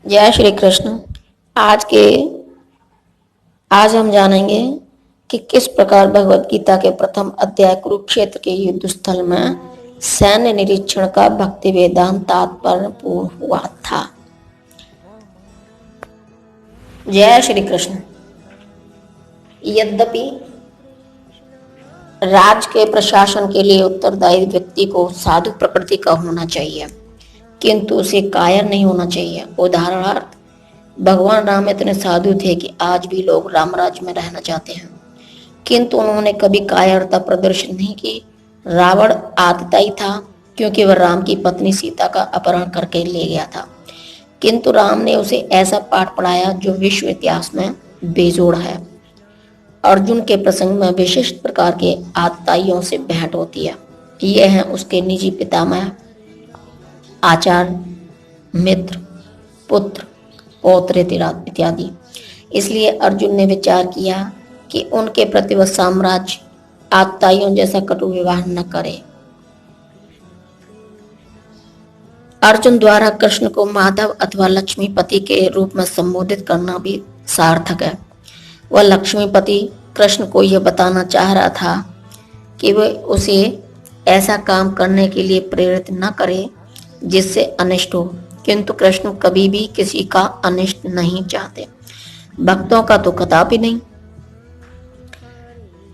जय श्री कृष्ण। आज के आज हम जानेंगे कि किस प्रकार भगवत गीता के प्रथम अध्याय कुरुक्षेत्र के युद्ध स्थल में सैन्य निरीक्षण का भक्ति वेदांत तात्पर्य पूर्ण हुआ था। जय श्री कृष्ण। यद्यपि राज के प्रशासन के लिए उत्तरदायी व्यक्ति को साधु प्रकृति का होना चाहिए, किंतु उसे कायर नहीं होना चाहिए। उदाहरणार्थ, भगवान राम इतने साधु थे कि आज भी लोग राम राज्य में रहना चाहते हैं, किंतु उन्होंने कभी कायरता प्रदर्शित नहीं की। रावण आतताई था क्योंकि वह राम की पत्नी सीता का अपहरण करके ले गया था, किंतु राम ने उसे ऐसा पाठ पढ़ाया जो विश्व इतिहास में बेजोड़ है। अर्जुन के प्रसंग में विशिष्ट प्रकार के आतताइयों से भेंट होती है। ये हैं उसके निजी पितामह, आचार्य, मित्र, पुत्र, पौत्र इत्यादि। इसलिए अर्जुन ने विचार किया कि उनके प्रति वह साम्राज्य आतताइयों जैसा कटु व्यवहार न करे। अर्जुन द्वारा कृष्ण को माधव अथवा लक्ष्मीपति के रूप में संबोधित करना भी सार्थक है। वह लक्ष्मीपति कृष्ण को यह बताना चाह रहा था कि वह उसे ऐसा काम करने के लिए प्रेरित न करे जिससे अनिष्ट हो, किंतु कृष्ण कभी भी किसी का अनिष्ट नहीं चाहते, भक्तों का तो कदापि नहीं।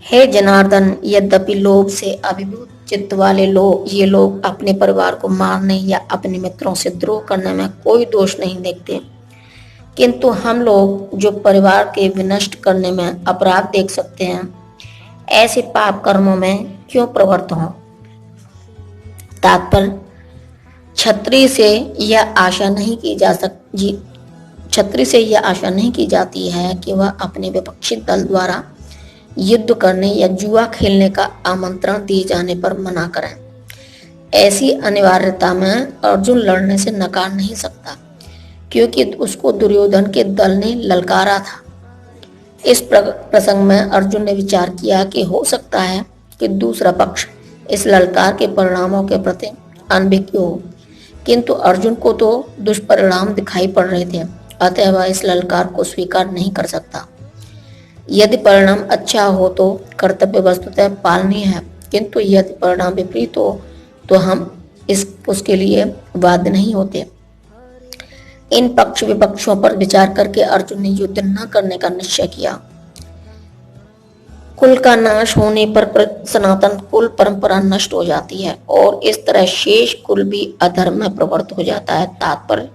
हे जनार्दन, यद्यपि लोभ से अभिभूत चित्त वाले ये लोग अपने परिवार को मारने या अपने मित्रों से द्रोह करने में कोई दोष नहीं देखते, किंतु हम लोग जो परिवार के विनष्ट करने में अपराध देख सकते हैं, ऐसे पाप कर्मों में क्यों प्रवृत्त हों। तात्पर्य, क्षत्रिय से यह आशा नहीं की जाती है कि वह अपने विपक्षी दल द्वारा युद्ध करने या जुआ खेलने का आमंत्रण दिए जाने पर मना करें। ऐसी अनिवार्यता में अर्जुन लड़ने से नकार नहीं सकता, क्योंकि उसको दुर्योधन के दल ने ललकारा था। इस प्रसंग में अर्जुन ने विचार किया कि हो सकता है कि दूसरा पक्ष इस ललकार के परिणामों के प्रति अनभिज्ञ हो, किंतु अर्जुन को तो दुष्परिणाम दिखाई पड़ रहे थे, अतः वह इस ललकार को स्वीकार नहीं कर सकता। यदि परिणाम अच्छा हो तो कर्तव्य वस्तुतः पालनीय है, किंतु यदि परिणाम विपरीत हो तो हम उसके लिए बाध्य नहीं होते। इन पक्ष विपक्षों पर विचार करके अर्जुन ने युद्ध न करने का निश्चय किया। कुल का नाश होने पर सनातन कुल परंपरा नष्ट हो जाती है और इस तरह शेष कुल भी अधर्म में प्रवृत्त हो जाता है। तात्पर्य,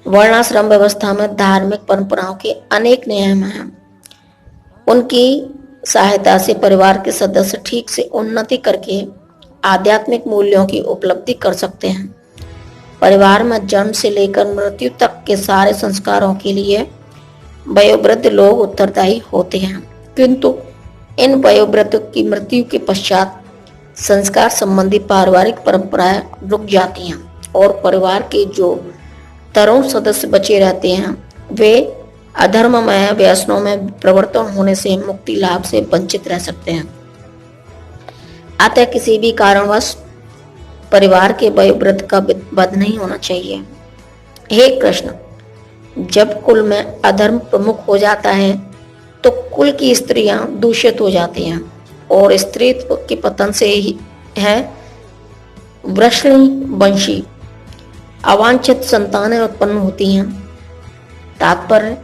वर्णाश्रम व्यवस्था में धार्मिक परंपराओं के अनेक नियम हैं। उनकी सहायता से परिवार के सदस्य ठीक से उन्नति करके आध्यात्मिक मूल्यों की उपलब्धि कर सकते हैं। परिवार में जन्म से लेकर मृत्यु तक के सारे संस्कारों के लिए वयोवृद्ध लोग उत्तरदायी होते हैं, किंतु इन वयोवृद्ध की मृत्यु के पश्चात संस्कार संबंधी पारिवारिक परंपराएं रुक जाती हैं और परिवार के जो तरुण सदस्य बचे रहते हैं वे अधर्ममय व्यसनों में प्रवर्तन होने से मुक्ति लाभ से वंचित रह सकते हैं। अतः किसी भी कारणवश परिवार के वयोवृद्ध का वध नहीं होना चाहिए। हे कृष्ण, जब कुल में अधर्म प्रमुख हो जाता है तो कुल की स्त्रियां दूषित हो जाती हैं और स्त्रीत्व के पतन से ही है वृषणी वंशी अवांछित संतानें उत्पन्न होती हैं। तात्पर्य,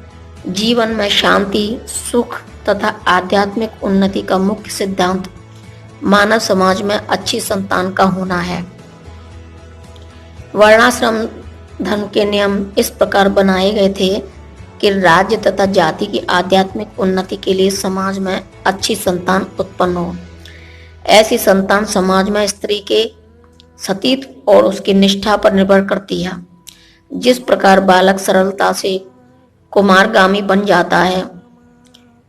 जीवन में शांति, सुख तथा आध्यात्मिक उन्नति का मुख्य सिद्धांत मानव समाज में अच्छी संतान का होना है। वर्णाश्रम धर्म के नियम इस प्रकार बनाए गए थे कि राज्य तथा जाति की आध्यात्मिक उन्नति के लिए समाज में अच्छी संतान उत्पन्न हो। ऐसी संतान समाज में स्त्री के सतीत्व और उसकी निष्ठा पर निर्भर करती है। जिस प्रकार बालक सरलता से कुमारगामी बन जाता है,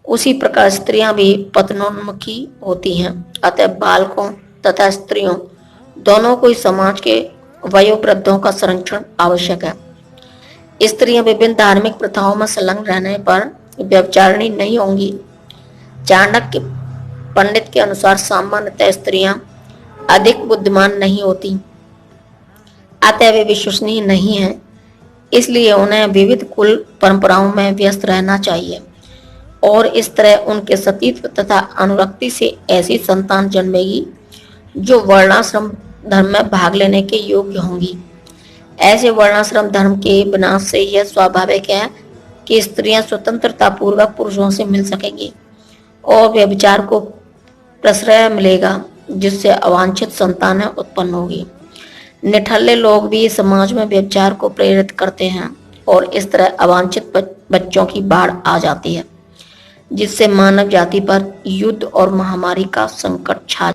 उसी प्रकार स्त्रियां भी पतनोन्मुखी होती हैं। अतः बालकों तथा स्त्रियों दोनों को समाज के वयोवृद्धों का संरक्षण आवश्यक है। स्त्रियां विभिन्न धार्मिक प्रथाओं में संलग्न रहने पर व्यभिचारिणी नहीं होंगी। चाणक्य पंडित के अनुसार सामान्यतः स्त्रियां अधिक बुद्धिमान नहीं होती, अतः वे विश्वसनीय नहीं है। इसलिए उन्हें विविध कुल परंपराओं में व्यस्त रहना चाहिए और इस तरह उनके सतीत्व तथा अनुरक्ति से ऐसी संतान जन्मेगी जो वर्णाश्रम धर्म में भाग लेने के योग्य होंगी। ऐसे वर्णाश्रम धर्म के विनाश से यह स्वाभाविक है कि स्त्रियां स्वतंत्रता पूर्वक पुरुषों से मिल सकेंगी और व्यभिचार को प्रश्रय मिलेगा, जिससे अवांछित संतानें उत्पन्न होगी। निठल्ले लोग भी समाज में व्यभिचार को प्रेरित करते हैं और इस तरह अवांछित बच्चों की बाढ़ आ जाती है, जिससे मानव जाति पर युद्ध और महामारी का संकट छा